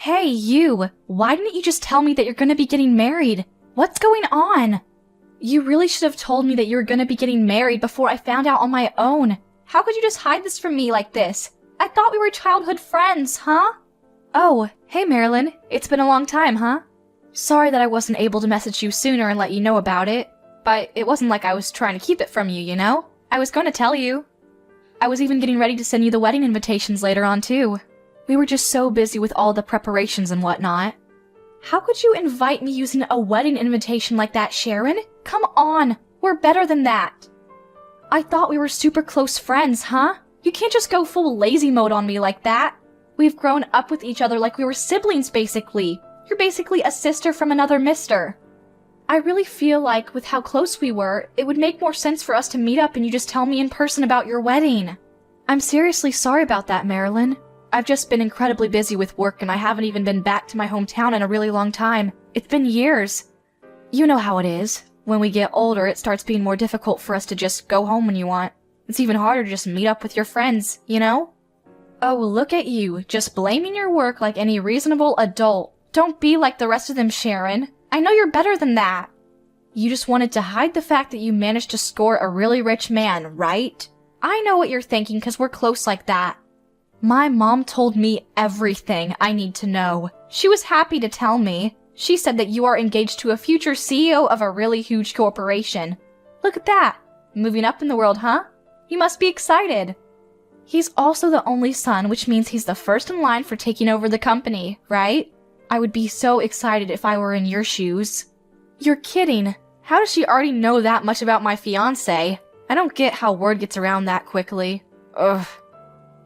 Hey, you! Why didn't you just tell me that you're gonna be getting married? What's going on? You really should have told me that you were gonna be getting married before I found out on my own. How could you just hide this from me like this? I thought we were childhood friends, huh? Oh, hey Marilyn. It's been a long time, huh? Sorry that I wasn't able to message you sooner and let you know about it. But it wasn't like I was trying to keep it from you, you know? I was gonna tell you. I was even getting ready to send you the wedding invitations later on, too. We were just so busy with all the preparations and whatnot. How could you invite me using a wedding invitation like that, Sharon? Come on, we're better than that. I thought we were super close friends, huh? You can't just go full lazy mode on me like that. We've grown up with each other like we were siblings, basically. You're basically a sister from another mister. I really feel like, with how close we were, it would make more sense for us to meet up and you just tell me in person about your wedding. I'm seriously sorry about that, Marilyn. I've just been incredibly busy with work and I haven't even been back to my hometown in a really long time. It's been years. You know how it is. When we get older, it starts being more difficult for us to just go home when you want. It's even harder to just meet up with your friends, you know? Oh, look at you, just blaming your work like any reasonable adult. Don't be like the rest of them, Sharon. I know you're better than that. You just wanted to hide the fact that you managed to score a really rich man, right? I know what you're thinking because we're close like that. My mom told me everything I need to know. She was happy to tell me. She said that you are engaged to a future CEO of a really huge corporation. Look at that. Moving up in the world, huh? You must be excited. He's also the only son, which means he's the first in line for taking over the company, right? I would be so excited if I were in your shoes. You're kidding. How does she already know that much about my fiancé? I don't get how word gets around that quickly. Ugh.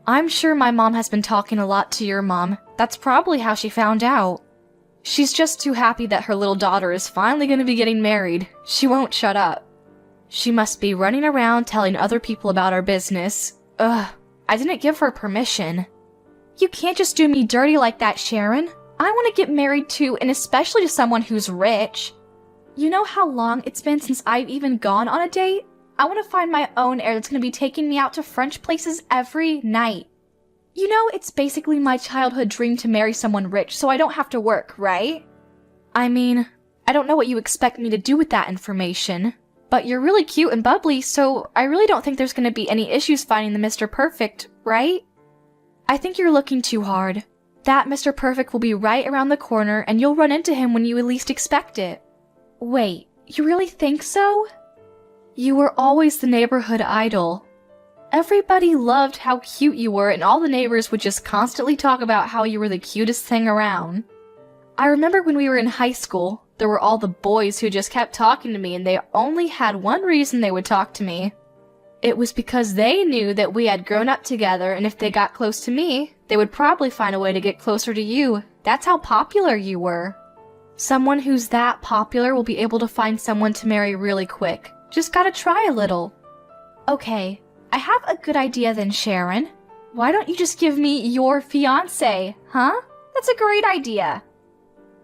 I'm sure my mom has been talking a lot to your mom. That's probably how she found out. She's just too happy that her little daughter is finally going to be getting married. She won't shut up. She must be running around telling other people about our business. Ugh. I didn't give her permission. You can't just do me dirty like that, Sharon. I want to get married too, and especially to someone who's rich. You know how long it's been since I've even gone on a date? I want to find my own heir that's going to be taking me out to French places every night. You know, it's basically my childhood dream to marry someone rich so I don't have to work, right? I mean, I don't know what you expect me to do with that information, but you're really cute and bubbly, so I really don't think there's going to be any issues finding the Mr. Perfect, right? I think you're looking too hard. That Mr. Perfect will be right around the corner and you'll run into him when you least expect it. Wait, you really think so? You were always the neighborhood idol. Everybody loved how cute you were and all the neighbors would just constantly talk about how you were the cutest thing around. I remember when we were in high school, there were all the boys who just kept talking to me and they only had one reason they would talk to me. It was because they knew that we had grown up together and if they got close to me, they would probably find a way to get closer to you. That's how popular you were. Someone who's that popular will be able to find someone to marry really quick. Just gotta try a little. Okay, I have a good idea then, Sharon. Why don't you just give me your fiancé, huh? That's a great idea.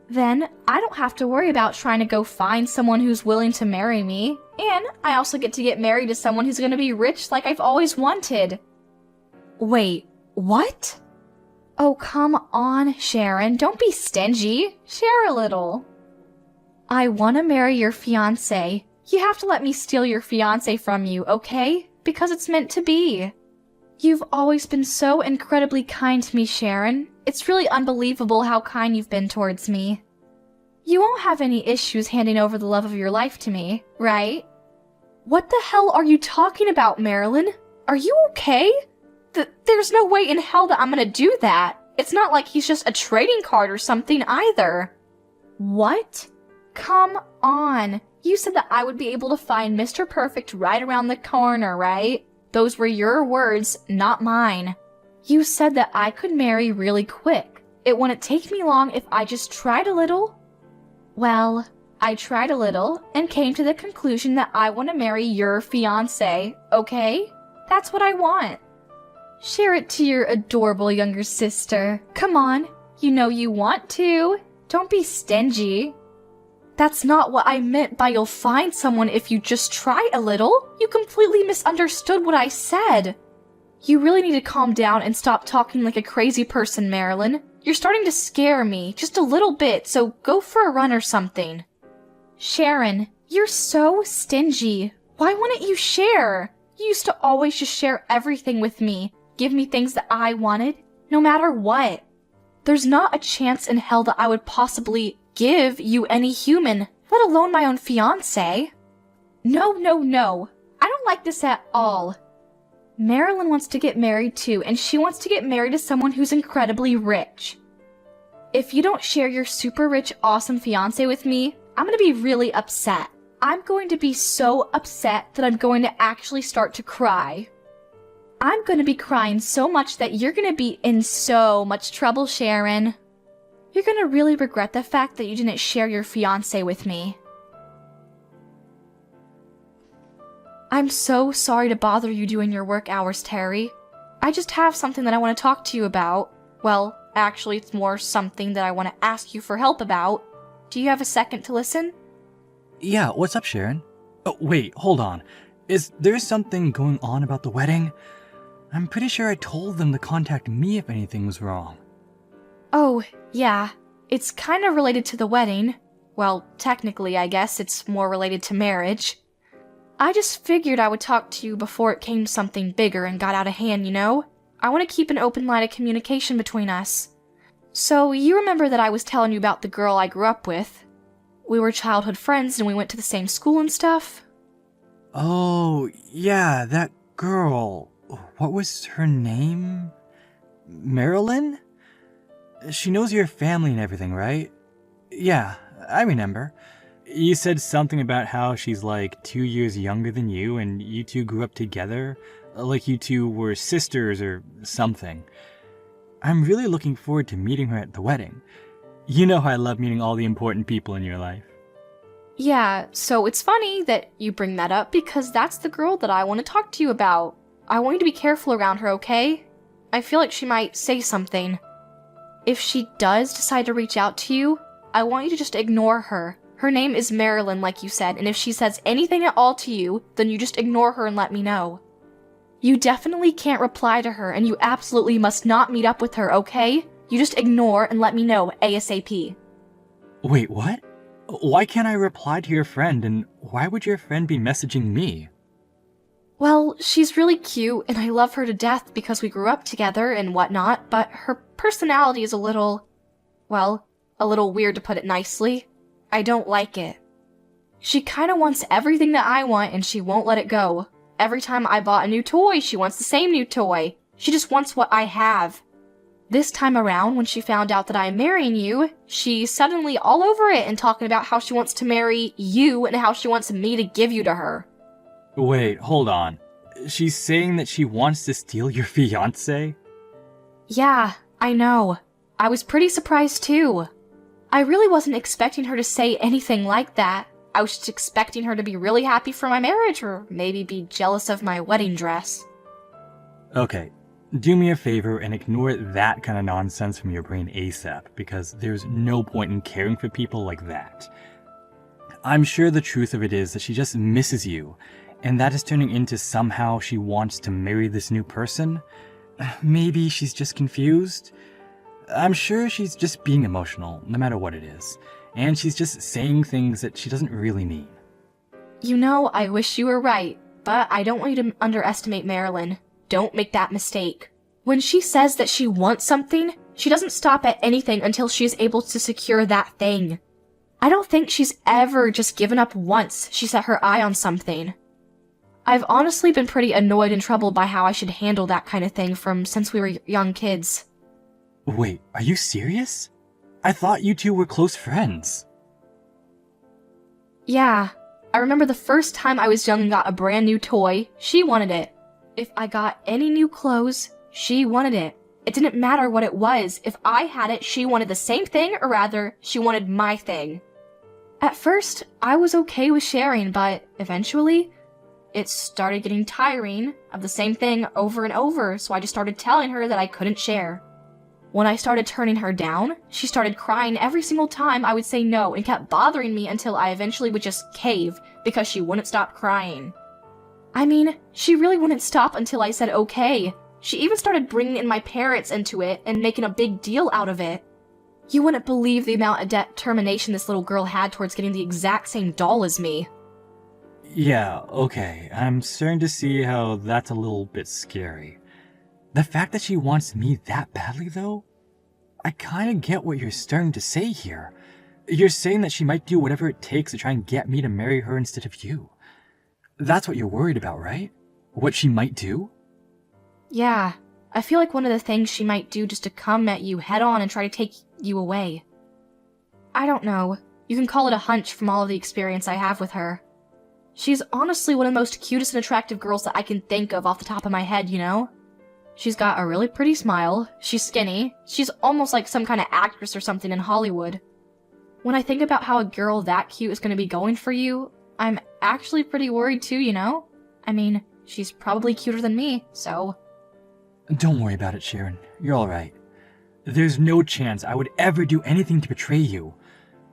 Then, I don't have to worry about trying to go find someone who's willing to marry me. And I also get to get married to someone who's gonna be rich like I've always wanted. Wait, what? Oh, come on, Sharon. Don't be stingy. Share a little. I want to marry your fiancé. You have to let me steal your fiancé from you, okay? Because it's meant to be. You've always been so incredibly kind to me, Sharon. It's really unbelievable how kind you've been towards me. You won't have any issues handing over the love of your life to me, right? What the hell are you talking about, Marilyn? Are you okay? There's no way in hell that I'm gonna do that. It's not like he's just a trading card or something either. What? Come on. You said that I would be able to find Mr. Perfect right around the corner, right? Those were your words, not mine. You said that I could marry really quick. It wouldn't take me long if I just tried a little. Well, I tried a little and came to the conclusion that I want to marry your fiancé, okay? That's what I want. Share it to your adorable younger sister. Come on, you know you want to. Don't be stingy. That's not what I meant by you'll find someone if you just try a little. You completely misunderstood what I said. You really need to calm down and stop talking like a crazy person, Marilyn. You're starting to scare me, just a little bit, so go for a run or something. Sharon, you're so stingy. Why wouldn't you share? You used to always just share everything with me, give me things that I wanted, no matter what. There's not a chance in hell that I would possibly give you any human, let alone my own fiancé. No. I don't like this at all. Marilyn wants to get married too, and she wants to get married to someone who's incredibly rich. If you don't share your super rich, awesome fiancé with me, I'm gonna be really upset. I'm going to be so upset that I'm going to actually start to cry. I'm gonna be crying so much that you're gonna be in so much trouble, Sharon. You're gonna really regret the fact that you didn't share your fiancé with me. I'm so sorry to bother you during your work hours, Terry. I just have something that I want to talk to you about. Well, actually, it's more something that I want to ask you for help about. Do you have a second to listen? Yeah, what's up, Sharon? Oh, wait, hold on. Is there something going on about the wedding? I'm pretty sure I told them to contact me if anything was wrong. Oh, yeah. It's kind of related to the wedding. Well, technically, I guess it's more related to marriage. I just figured I would talk to you before it came something bigger and got out of hand, you know? I want to keep an open line of communication between us. So, you remember that I was telling you about the girl I grew up with? We were childhood friends and we went to the same school and stuff. Oh, yeah, that girl. What was her name? Marilyn? She knows your family and everything, right? Yeah, I remember. You said something about how she's like 2 years younger than you and you two grew up together, like you two were sisters or something. I'm really looking forward to meeting her at the wedding. You know how I love meeting all the important people in your life. Yeah, so it's funny that you bring that up because that's the girl that I want to talk to you about. I want you to be careful around her, okay? I feel like she might say something. If she does decide to reach out to you, I want you to just ignore her. Her name is Marilyn, like you said, and if she says anything at all to you, then you just ignore her and let me know. You definitely can't reply to her, and you absolutely must not meet up with her, okay? You just ignore and let me know ASAP. Wait, what? Why can't I reply to your friend, and why would your friend be messaging me? Well, she's really cute, and I love her to death because we grew up together and whatnot, but her personality is a little weird to put it nicely. I don't like it. She kinda wants everything that I want and she won't let it go. Every time I bought a new toy, she wants the same new toy. She just wants what I have. This time around, when she found out that I'm marrying you, she's suddenly all over it and talking about how she wants to marry you and how she wants me to give you to her. Wait, hold on. She's saying that she wants to steal your fiancé? Yeah, I know. I was pretty surprised too. I really wasn't expecting her to say anything like that. I was just expecting her to be really happy for my marriage or maybe be jealous of my wedding dress. Okay, do me a favor and ignore that kind of nonsense from your brain ASAP, because there's no point in caring for people like that. I'm sure the truth of it is that she just misses you, and that is turning into somehow she wants to marry this new person. Maybe she's just confused. I'm sure she's just being emotional, no matter what it is, and she's just saying things that she doesn't really mean. You know, I wish you were right, but I don't want you to underestimate Marilyn. Don't make that mistake. When she says that she wants something, she doesn't stop at anything until she is able to secure that thing. I don't think she's ever just given up once she set her eye on something. I've honestly been pretty annoyed and troubled by how I should handle that kind of thing since we were young kids. Wait, are you serious? I thought you two were close friends. Yeah, I remember the first time I was young and got a brand new toy, she wanted it. If I got any new clothes, she wanted it. It didn't matter what it was. If I had it, she wanted the same thing, or rather, she wanted my thing. At first, I was okay with sharing, but eventually, it started getting tiring of the same thing over and over, so I just started telling her that I couldn't share. When I started turning her down, she started crying every single time I would say no and kept bothering me until I eventually would just cave because she wouldn't stop crying. I mean, she really wouldn't stop until I said okay. She even started bringing in my parents into it and making a big deal out of it. You wouldn't believe the amount of determination this little girl had towards getting the exact same doll as me. Yeah, okay, I'm starting to see how that's a little bit scary. The fact that she wants me that badly, though? I kinda get what you're starting to say here. You're saying that she might do whatever it takes to try and get me to marry her instead of you. That's what you're worried about, right? What she might do? Yeah, I feel like one of the things she might do just to come at you head on and try to take you away. I don't know. You can call it a hunch from all of the experience I have with her. She's honestly one of the most cutest and attractive girls that I can think of off the top of my head, you know? She's got a really pretty smile, she's skinny, she's almost like some kind of actress or something in Hollywood. When I think about how a girl that cute is going to be going for you, I'm actually pretty worried too, you know? I mean, she's probably cuter than me, so... Don't worry about it, Sharon. You're alright. There's no chance I would ever do anything to betray you.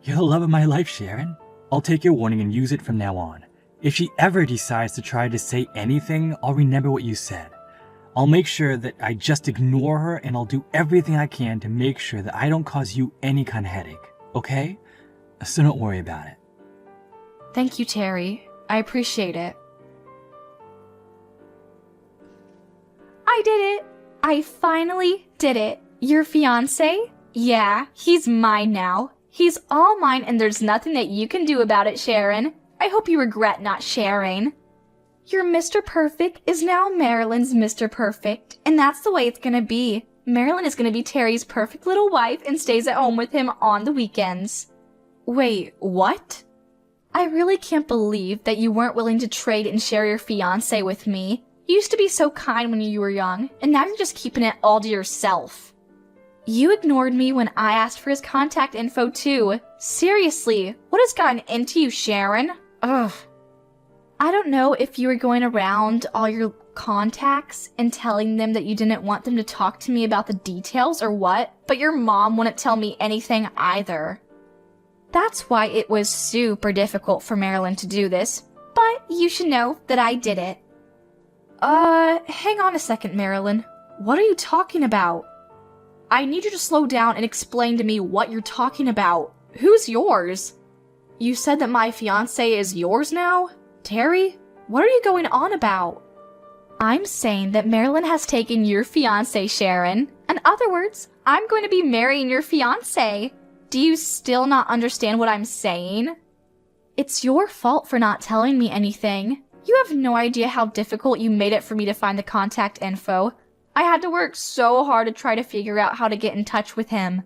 You're the love of my life, Sharon. I'll take your warning and use it from now on. If she ever decides to try to say anything, I'll remember what you said. I'll make sure that I just ignore her, and I'll do everything I can to make sure that I don't cause you any kind of headache, okay? So don't worry about it. Thank you, Terry. I appreciate it. I did it! I finally did it. Your fiancé? Yeah, he's mine now. He's all mine, and there's nothing that you can do about it, Sharon. I hope you regret not sharing. Your Mr. Perfect is now Marilyn's Mr. Perfect, and that's the way it's gonna be. Marilyn is gonna be Terry's perfect little wife and stays at home with him on the weekends. Wait, what? I really can't believe that you weren't willing to trade and share your fiancé with me. You used to be so kind when you were young, and now you're just keeping it all to yourself. You ignored me when I asked for his contact info too. Seriously, what has gotten into you, Sharon? Ugh. I don't know if you were going around all your contacts and telling them that you didn't want them to talk to me about the details or what, but your mom wouldn't tell me anything either. That's why it was super difficult for Marilyn to do this, but you should know that I did it. Hang on a second, Marilyn. What are you talking about? I need you to slow down and explain to me what you're talking about. Who's yours? You said that my fiancé is yours now? Terry? What are you going on about? I'm saying that Marilyn has taken your fiancé, Sharon. In other words, I'm going to be marrying your fiancé. Do you still not understand what I'm saying? It's your fault for not telling me anything. You have no idea how difficult you made it for me to find the contact info. I had to work so hard to try to figure out how to get in touch with him.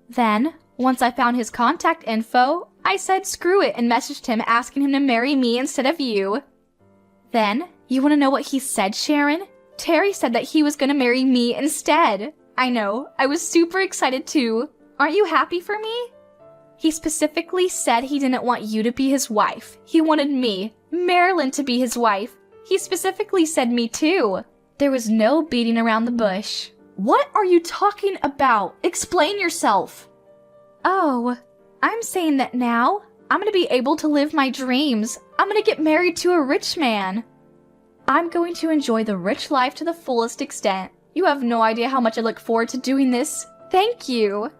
Then, once I found his contact info, I said screw it and messaged him asking him to marry me instead of you. Then, you want to know what he said, Sharon? Terry said that he was going to marry me instead. I know, I was super excited too. Aren't you happy for me? He specifically said he didn't want you to be his wife. He wanted me, Marilyn, to be his wife. He specifically said me too. There was no beating around the bush. What are you talking about? Explain yourself. Oh, I'm saying that now I'm going to be able to live my dreams. I'm going to get married to a rich man. I'm going to enjoy the rich life to the fullest extent. You have no idea how much I look forward to doing this. Thank you.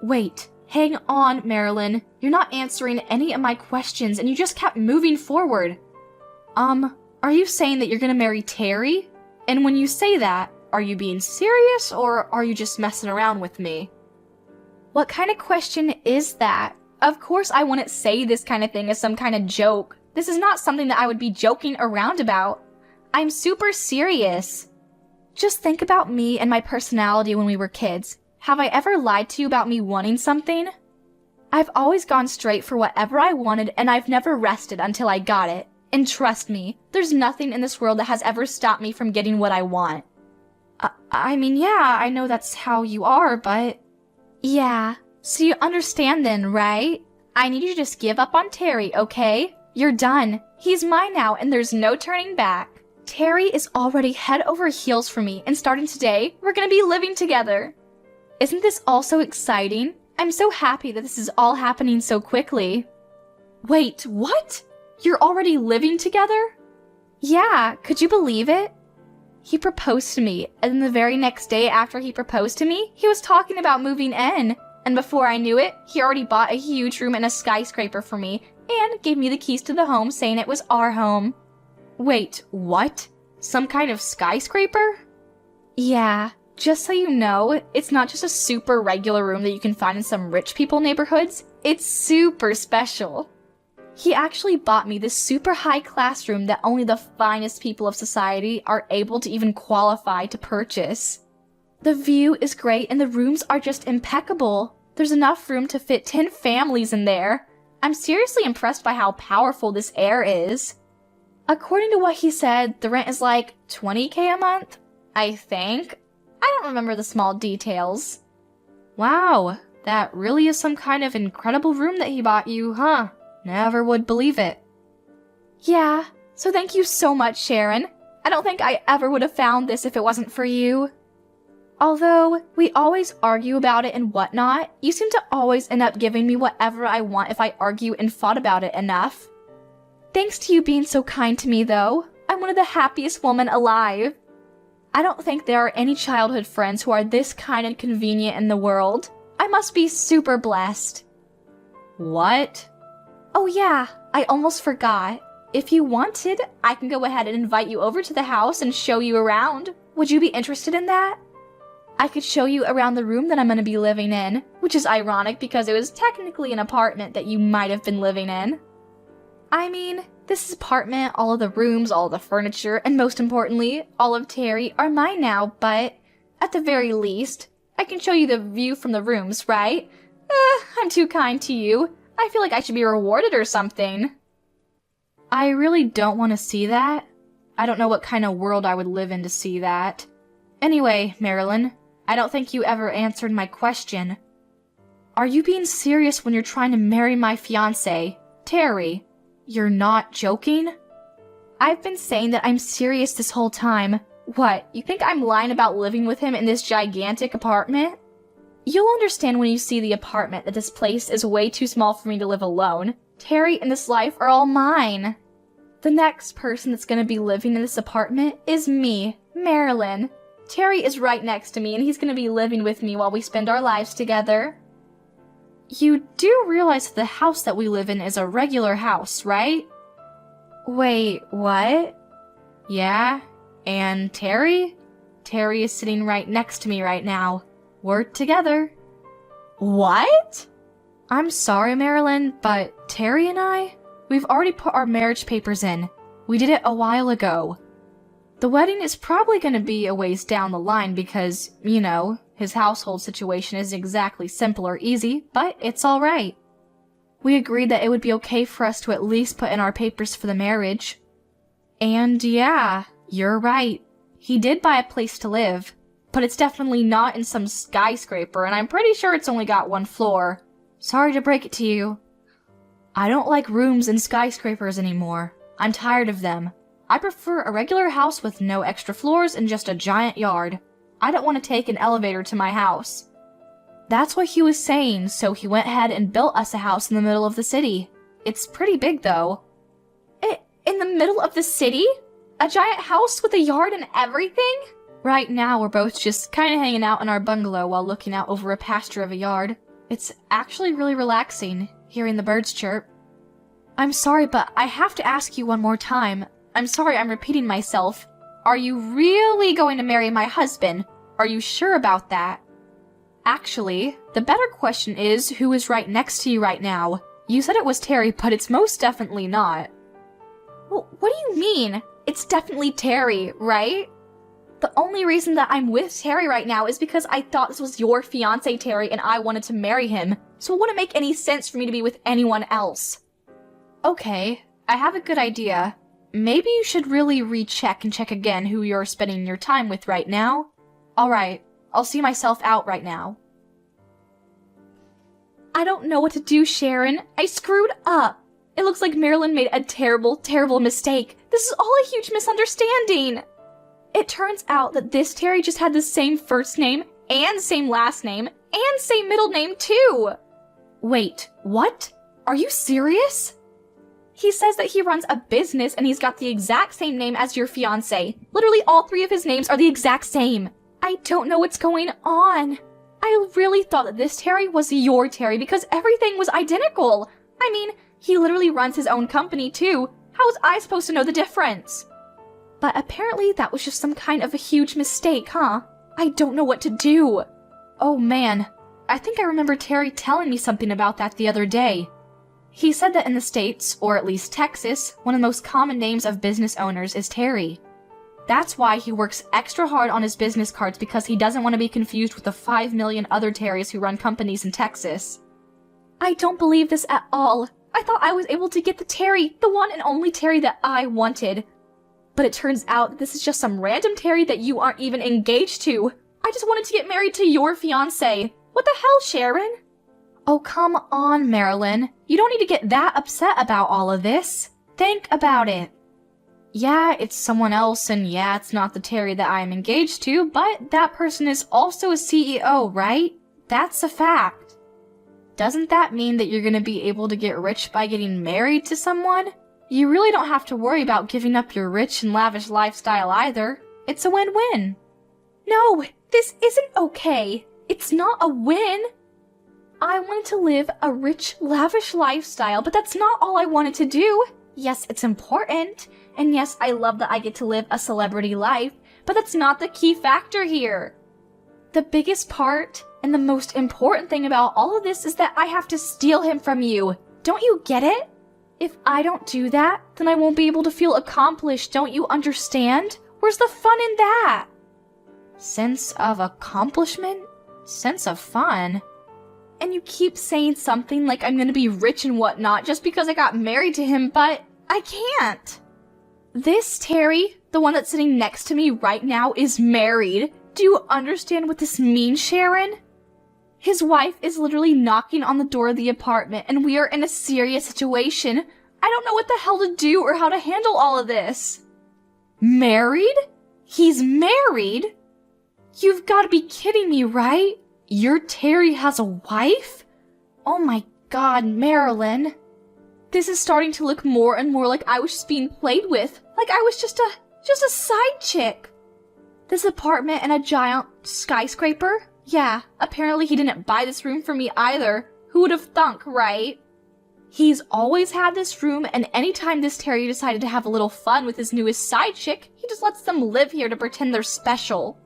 Wait, hang on, Marilyn. You're not answering any of my questions and you just kept moving forward. Are you saying that you're going to marry Terry? And when you say that, are you being serious or are you just messing around with me? What kind of question is that? Of course I wouldn't say this kind of thing as some kind of joke. This is not something that I would be joking around about. I'm super serious. Just think about me and my personality when we were kids. Have I ever lied to you about me wanting something? I've always gone straight for whatever I wanted and I've never rested until I got it. And trust me, there's nothing in this world that has ever stopped me from getting what I want. I mean, yeah, I know that's how you are, but... Yeah, so you understand then, right? I need you to just give up on Terry, okay? You're done. He's mine now, and there's no turning back. Terry is already head over heels for me, and starting today, we're gonna be living together. Isn't this all so exciting? I'm so happy that this is all happening so quickly. Wait, what? You're already living together? Yeah, could you believe it? He proposed to me, and then the very next day after he proposed to me, he was talking about moving in. And before I knew it, he already bought a huge room in a skyscraper for me and gave me the keys to the home saying it was our home. Wait, what? Some kind of skyscraper? Yeah, just so you know, it's not just a super regular room that you can find in some rich people neighborhoods. It's super special. He actually bought me this super high class room that only the finest people of society are able to even qualify to purchase. The view is great and the rooms are just impeccable. There's enough room to fit 10 families in there. I'm seriously impressed by how powerful this air is. According to what he said, the rent is like $20K a month, I think. I don't remember the small details. Wow, that really is some kind of incredible room that he bought you, huh? Never would believe it. Yeah, so thank you so much, Sharon. I don't think I ever would have found this if it wasn't for you. Although we always argue about it and whatnot, you seem to always end up giving me whatever I want if I argue and fought about it enough. Thanks to you being so kind to me, though. I'm one of the happiest women alive. I don't think there are any childhood friends who are this kind and convenient in the world. I must be super blessed. What? Oh yeah, I almost forgot. If you wanted, I can go ahead and invite you over to the house and show you around. Would you be interested in that? I could show you around the room that I'm going to be living in, which is ironic because it was technically an apartment that you might have been living in. I mean, this apartment, all of the rooms, all of the furniture, and most importantly, all of Terry are mine now, but at the very least, I can show you the view from the rooms, right? I'm too kind to you. I feel like I should be rewarded or something. I really don't want to see that. I don't know what kind of world I would live in to see that. Anyway, Marilyn, I don't think you ever answered my question. Are you being serious when you're trying to marry my fiancé, Terry? You're not joking? I've been saying that I'm serious this whole time. What, you think I'm lying about living with him in this gigantic apartment? You'll understand when you see the apartment that this place is way too small for me to live alone. Terry and this life are all mine. The next person that's gonna be living in this apartment is me, Marilyn. Terry is right next to me and he's gonna be living with me while we spend our lives together. You do realize that the house that we live in is a regular house, right? Wait, what? Yeah? And Terry? Terry is sitting right next to me right now. We're together. What? I'm sorry, Marilyn, but Terry and we've already put our marriage papers in. We did it a while ago. The wedding is probably going to be a ways down the line because, you know, his household situation isn't exactly simple or easy, but it's alright. We agreed that it would be okay for us to at least put in our papers for the marriage. And yeah, you're right. He did buy a place to live. But it's definitely not in some skyscraper, and I'm pretty sure it's only got 1 floor. Sorry to break it to you. I don't like rooms in skyscrapers anymore. I'm tired of them. I prefer a regular house with no extra floors and just a giant yard. I don't want to take an elevator to my house. That's what he was saying, so he went ahead and built us a house in the middle of the city. It's pretty big, though. In the middle of the city? A giant house with a yard and everything? Right now, we're both just kind of hanging out in our bungalow while looking out over a pasture of a yard. It's actually really relaxing, hearing the birds chirp. I'm sorry, but I have to ask you one more time. I'm sorry I'm repeating myself. Are you really going to marry my husband? Are you sure about that? Actually, the better question is who is right next to you right now. You said it was Terry, but it's most definitely not. Well, what do you mean? It's definitely Terry, right? The only reason that I'm with Terry right now is because I thought this was your fiancé, Terry, and I wanted to marry him, so it wouldn't make any sense for me to be with anyone else. Okay, I have a good idea. Maybe you should really recheck and check again who you're spending your time with right now. Alright, I'll see myself out right now. I don't know what to do, Sharon. I screwed up. It looks like Marilyn made a terrible, terrible mistake. This is all a huge misunderstanding. It turns out that this Terry just had the same first name, and same last name, and same middle name, too! Wait, what? Are you serious? He says that he runs a business and he's got the exact same name as your fiancé. Literally all three of his names are the exact same. I don't know what's going on. I really thought that this Terry was your Terry because everything was identical. I mean, he literally runs his own company too. How was I supposed to know the difference? But apparently that was just some kind of a huge mistake, huh? I don't know what to do. Oh man, I think I remember Terry telling me something about that the other day. He said that in the States, or at least Texas, one of the most common names of business owners is Terry. That's why he works extra hard on his business cards because he doesn't want to be confused with the 5 million other Terrys who run companies in Texas. I don't believe this at all. I thought I was able to get the Terry, the one and only Terry that I wanted. But it turns out that this is just some random Terry that you aren't even engaged to. I just wanted to get married to your fiancé. What the hell, Sharon? Oh, come on, Marilyn. You don't need to get that upset about all of this. Think about it. Yeah, it's someone else, and yeah, it's not the Terry that I am engaged to, but that person is also a CEO, right? That's a fact. Doesn't that mean that you're gonna be able to get rich by getting married to someone? You really don't have to worry about giving up your rich and lavish lifestyle either. It's a win-win. No, this isn't okay. It's not a win. I wanted to live a rich, lavish lifestyle, but that's not all I wanted to do. Yes, it's important, and yes, I love that I get to live a celebrity life, but that's not the key factor here. The biggest part and the most important thing about all of this is that I have to steal him from you. Don't you get it? If I don't do that, then I won't be able to feel accomplished, don't you understand? Where's the fun in that? Sense of accomplishment? Sense of fun? And you keep saying something like I'm gonna be rich and whatnot just because I got married to him, but I can't. This Terry, the one that's sitting next to me right now, is married. Do you understand what this means, Sharon? His wife is literally knocking on the door of the apartment, and we are in a serious situation. I don't know what the hell to do or how to handle all of this. Married? He's married? You've got to be kidding me, right? Your Terry has a wife? Oh my god, Marilyn. This is starting to look more and more like I was just being played with. Like I was just a side chick. This apartment and a giant skyscraper? Yeah, apparently he didn't buy this room for me either. Who would have thunk, right? He's always had this room, and anytime this Terry decided to have a little fun with his newest side chick, he just lets them live here to pretend they're special.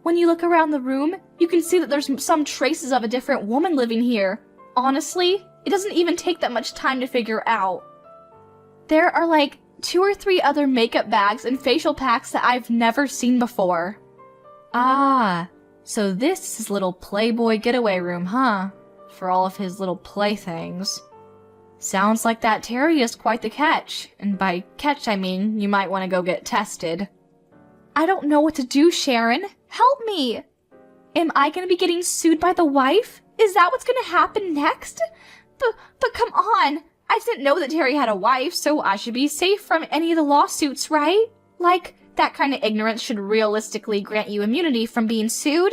When you look around the room, you can see that there's some traces of a different woman living here. Honestly, it doesn't even take that much time to figure out. There are like 2 or 3 other makeup bags and facial packs that I've never seen before. Ah, so this is his little Playboy getaway room, huh? For all of his little playthings. Sounds like that Terry is quite the catch, and by catch I mean you might want to go get tested. I don't know what to do, Sharon. Help me! Am I gonna be getting sued by the wife? Is that what's gonna happen next? But come on! I didn't know that Terry had a wife, so I should be safe from any of the lawsuits, right? Like, that kind of ignorance should realistically grant you immunity from being sued?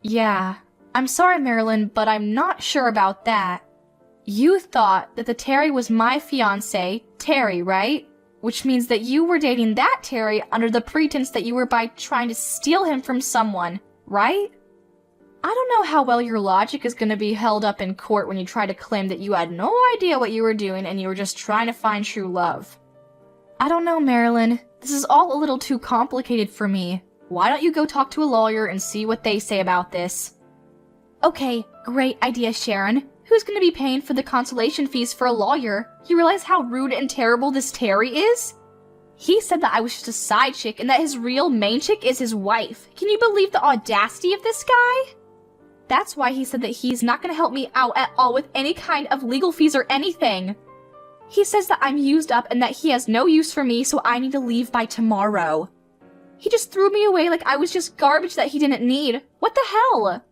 Yeah. I'm sorry, Marilyn, but I'm not sure about that. You thought that the Terry was my fiancé, Terry, right? Which means that you were dating that Terry under the pretense that you were by trying to steal him from someone, right? I don't know how well your logic is going to be held up in court when you try to claim that you had no idea what you were doing and you were just trying to find true love. I don't know, Marilyn. This is all a little too complicated for me. Why don't you go talk to a lawyer and see what they say about this? Okay, great idea, Sharon. Who's going to be paying for the consultation fees for a lawyer? You realize how rude and terrible this Terry is? He said that I was just a side chick and that his real main chick is his wife. Can you believe the audacity of this guy? That's why he said that he's not going to help me out at all with any kind of legal fees or anything. He says that I'm used up and that he has no use for me, so I need to leave by tomorrow. He just threw me away like I was just garbage that he didn't need. What the hell?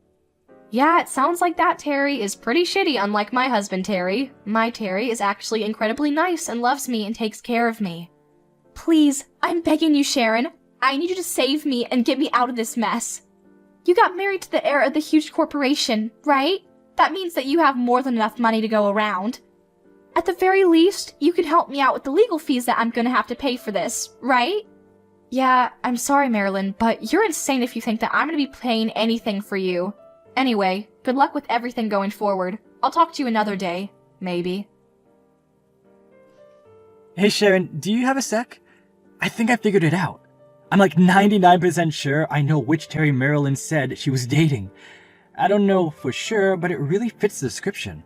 Yeah, it sounds like that Terry is pretty shitty, unlike my husband Terry. My Terry is actually incredibly nice and loves me and takes care of me. Please, I'm begging you, Sharon. I need you to save me and get me out of this mess. You got married to the heir of the huge corporation, right? That means that you have more than enough money to go around. At the very least, you can help me out with the legal fees that I'm gonna have to pay for this, right? Yeah, I'm sorry, Marilyn, but you're insane if you think that I'm gonna be paying anything for you. Anyway, good luck with everything going forward. I'll talk to you another day, maybe. Hey Sharon, do you have a sec? I think I figured it out. I'm like 99% sure I know which Terry Marilyn said she was dating. I don't know for sure, but it really fits the description.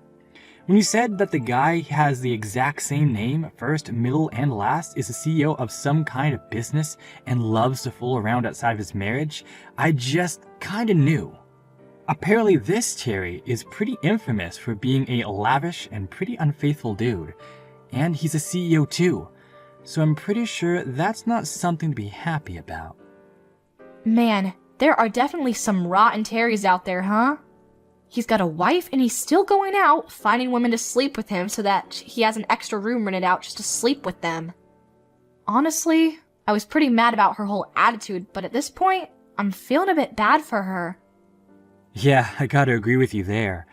When you said that the guy has the exact same name, first, middle, and last, is the CEO of some kind of business and loves to fool around outside of his marriage, I just kinda knew. Apparently this Terry is pretty infamous for being a lavish and pretty unfaithful dude. And he's a CEO too, so I'm pretty sure that's not something to be happy about. Man, there are definitely some rotten Terrys out there, huh? He's got a wife and he's still going out, finding women to sleep with him so that he has an extra room rented out just to sleep with them. Honestly, I was pretty mad about her whole attitude, but at this point, I'm feeling a bit bad for her. Yeah, I gotta agree with you there.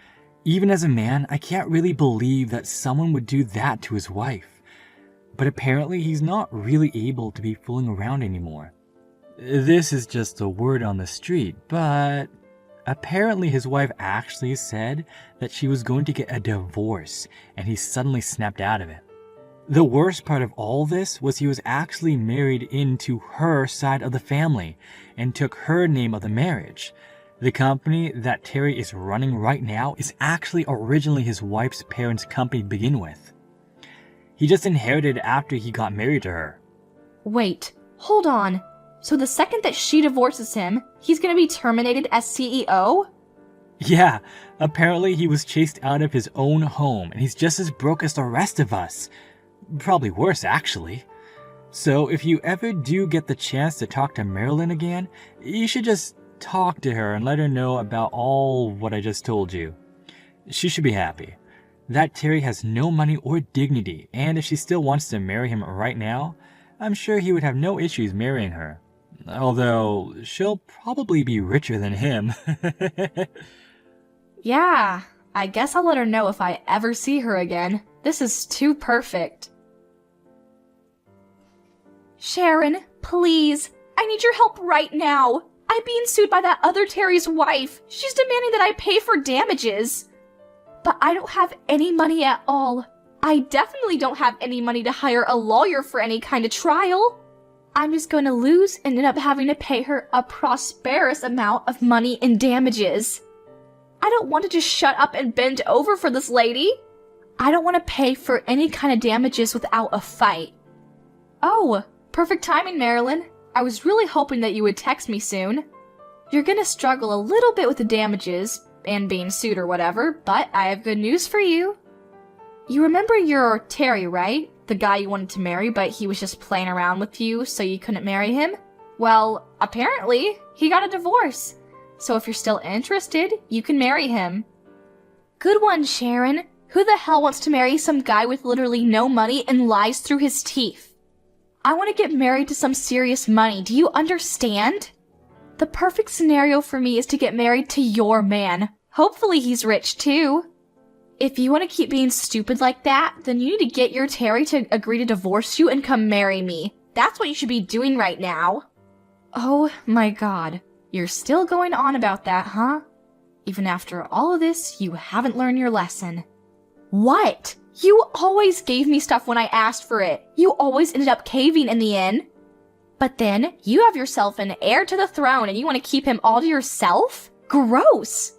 Even as a man, I can't really believe that someone would do that to his wife. But apparently he's not really able to be fooling around anymore. This is just a word on the street, but apparently his wife actually said that she was going to get a divorce, and he suddenly snapped out of it. The worst part of all this was he was actually married into her side of the family and took her name of the marriage. The company that Terry is running right now is actually originally his wife's parents' company to begin with. He just inherited it after he got married to her. Wait, hold on. So the second that she divorces him, he's gonna be terminated as CEO? Yeah, apparently he was chased out of his own home and he's just as broke as the rest of us. Probably worse, actually. So if you ever do get the chance to talk to Marilyn again, you should just talk to her and let her know about all what I just told you. She should be happy. That Terry has no money or dignity, and if she still wants to marry him right now, I'm sure he would have no issues marrying her. Although, she'll probably be richer than him. Yeah, I guess I'll let her know if I ever see her again. This is too perfect. Sharon, please, I need your help right now. I'm being sued by that other Terry's wife. She's demanding that I pay for damages. But I don't have any money at all. I definitely don't have any money to hire a lawyer for any kind of trial. I'm just going to lose and end up having to pay her a prosperous amount of money in damages. I don't want to just shut up and bend over for this lady. I don't want to pay for any kind of damages without a fight. Oh, perfect timing, Marilyn. I was really hoping that you would text me soon. You're gonna struggle a little bit with the damages and being sued or whatever, but I have good news for you. You remember your Terry, right? The guy you wanted to marry, but he was just playing around with you so you couldn't marry him? Well, apparently, he got a divorce. So if you're still interested, you can marry him. Good one, Sharon. Who the hell wants to marry some guy with literally no money and lies through his teeth? I want to get married to some serious money, do you understand? The perfect scenario for me is to get married to your man. Hopefully he's rich too. If you want to keep being stupid like that, then you need to get your Terry to agree to divorce you and come marry me. That's what you should be doing right now. Oh my god, you're still going on about that, huh? Even after all of this, you haven't learned your lesson. What? You always gave me stuff when I asked for it. You always ended up caving in the end. But then, you have yourself an heir to the throne and you want to keep him all to yourself? Gross!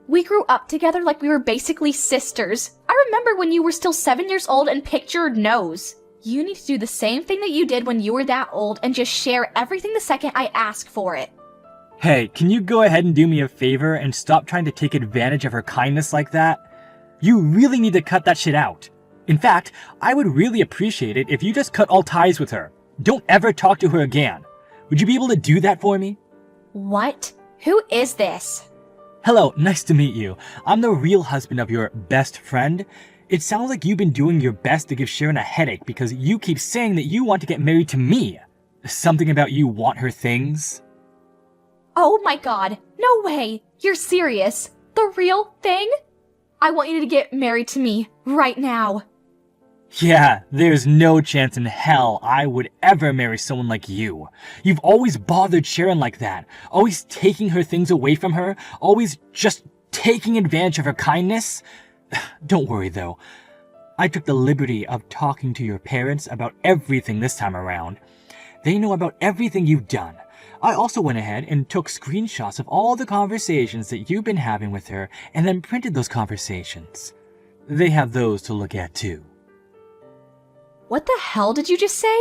We grew up together like we were basically sisters. I remember when you were still 7 years old and picked your nose. You need to do the same thing that you did when you were that old and just share everything the second I ask for it. Hey, can you go ahead and do me a favor and stop trying to take advantage of her kindness like that? You really need to cut that shit out. In fact, I would really appreciate it if you just cut all ties with her. Don't ever talk to her again. Would you be able to do that for me? What? Who is this? Hello, nice to meet you. I'm the real husband of your best friend. It sounds like you've been doing your best to give Sharon a headache because you keep saying that you want to get married to me. Something about you want her things? Oh my god, no way! You're serious? The real thing? I want you to get married to me, right now. Yeah, there's no chance in hell I would ever marry someone like you. You've always bothered Sharon like that, always taking her things away from her, always just taking advantage of her kindness. Don't worry though. I took the liberty of talking to your parents about everything this time around. They know about everything you've done. I also went ahead and took screenshots of all the conversations that you've been having with her and then printed those conversations. They have those to look at too. What the hell did you just say?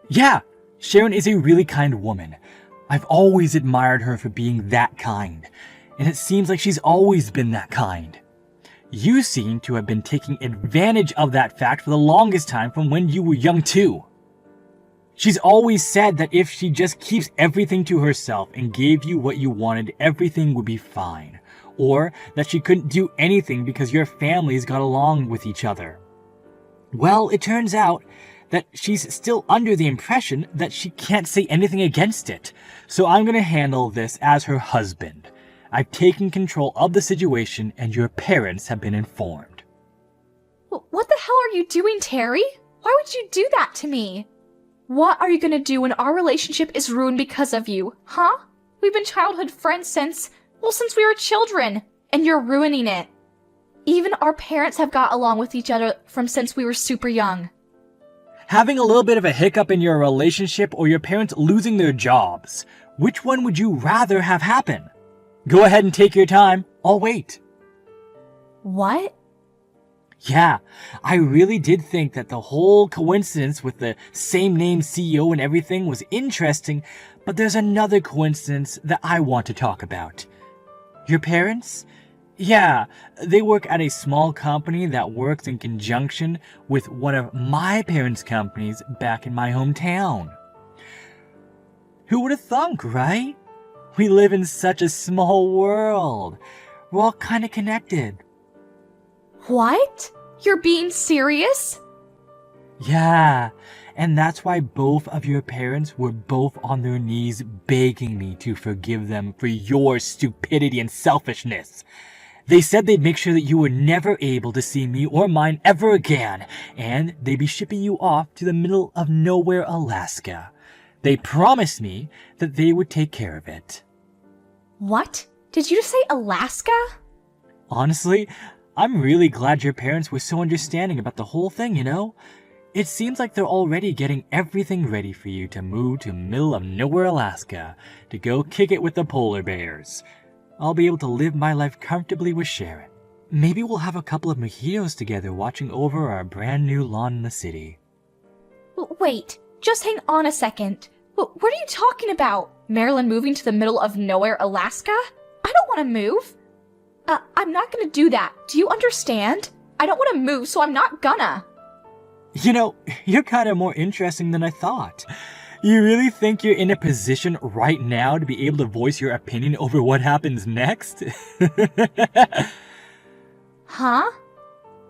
Yeah, Sharon is a really kind woman. I've always admired her for being that kind, and it seems like she's always been that kind. You seem to have been taking advantage of that fact for the longest time from when you were young too. She's always said that if she just keeps everything to herself and gave you what you wanted, everything would be fine. Or that she couldn't do anything because your families got along with each other. Well, it turns out that she's still under the impression that she can't say anything against it. So I'm going to handle this as her husband. I've taken control of the situation and your parents have been informed. What the hell are you doing, Terry? Why would you do that to me? What are you gonna do when our relationship is ruined because of you, huh? We've been childhood friends since we were children, and you're ruining it. Even our parents have got along with each other since we were super young. Having a little bit of a hiccup in your relationship or your parents losing their jobs, which one would you rather have happen? Go ahead and take your time. I'll wait. What? Yeah, I really did think that the whole coincidence with the same name CEO and everything was interesting, but there's another coincidence that I want to talk about. Your parents? Yeah, they work at a small company that works in conjunction with one of my parents' companies back in my hometown. Who would have thunk, right? We live in such a small world. We're all kind of connected. What? You're being serious? Yeah, and that's why both of your parents were both on their knees begging me to forgive them for your stupidity and selfishness. They said they'd make sure that you were never able to see me or mine ever again, and they'd be shipping you off to the middle of nowhere, Alaska. They promised me that they would take care of it. What? Did you just say Alaska? Honestly, I'm really glad your parents were so understanding about the whole thing, you know? It seems like they're already getting everything ready for you to move to middle of nowhere, Alaska, to go kick it with the polar bears. I'll be able to live my life comfortably with Sharon. Maybe we'll have a couple of mojitos together watching over our brand new lawn in the city. Wait, just hang on a second. What are you talking about? Marilyn moving to the middle of nowhere, Alaska? I don't want to move. I'm not gonna do that. Do you understand? I don't want to move, so I'm not gonna. You know, you're kind of more interesting than I thought. You really think you're in a position right now to be able to voice your opinion over what happens next? Huh?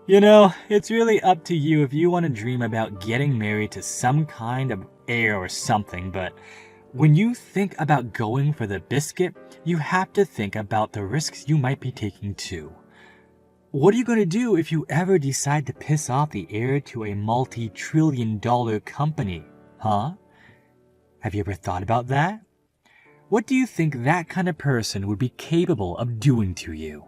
You know, it's really up to you if you want to dream about getting married to some kind of heir or something, but when you think about going for the biscuit, you have to think about the risks you might be taking too. What are you going to do if you ever decide to piss off the heir to a multi-trillion-dollar company, huh? Have you ever thought about that? What do you think that kind of person would be capable of doing to you?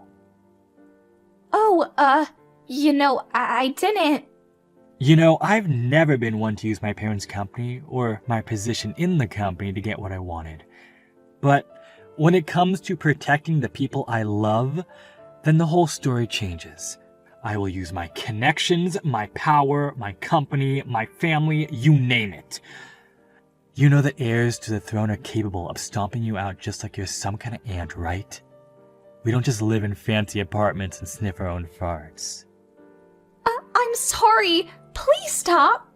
Oh, I didn't. You know, I've never been one to use my parents' company or my position in the company to get what I wanted. But when it comes to protecting the people I love, then the whole story changes. I will use my connections, my power, my company, my family, you name it. You know that heirs to the throne are capable of stomping you out just like you're some kind of ant, right? We don't just live in fancy apartments and sniff our own farts. I'm sorry. Please stop.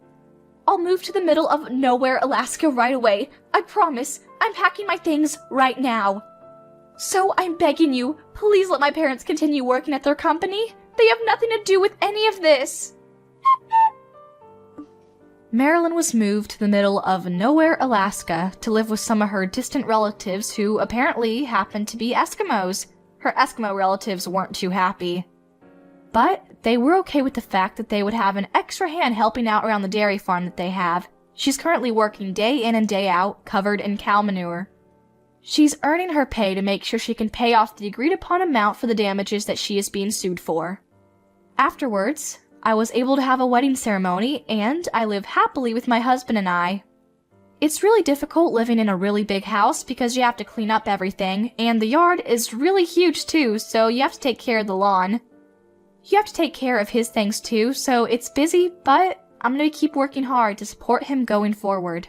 I'll move to the middle of nowhere, Alaska right away. I promise. I'm packing my things right now. So I'm begging you, please let my parents continue working at their company. They have nothing to do with any of this. Marilyn was moved to the middle of nowhere, Alaska, to live with some of her distant relatives who apparently happened to be Eskimos. Her Eskimo relatives weren't too happy. But they were okay with the fact that they would have an extra hand helping out around the dairy farm that they have. She's currently working day in and day out, covered in cow manure. She's earning her pay to make sure she can pay off the agreed upon amount for the damages that she is being sued for. Afterwards, I was able to have a wedding ceremony, and I live happily with my husband and I. It's really difficult living in a really big house because you have to clean up everything, and the yard is really huge too, so you have to take care of the lawn. You have to take care of his things too, so it's busy, but I'm gonna keep working hard to support him going forward.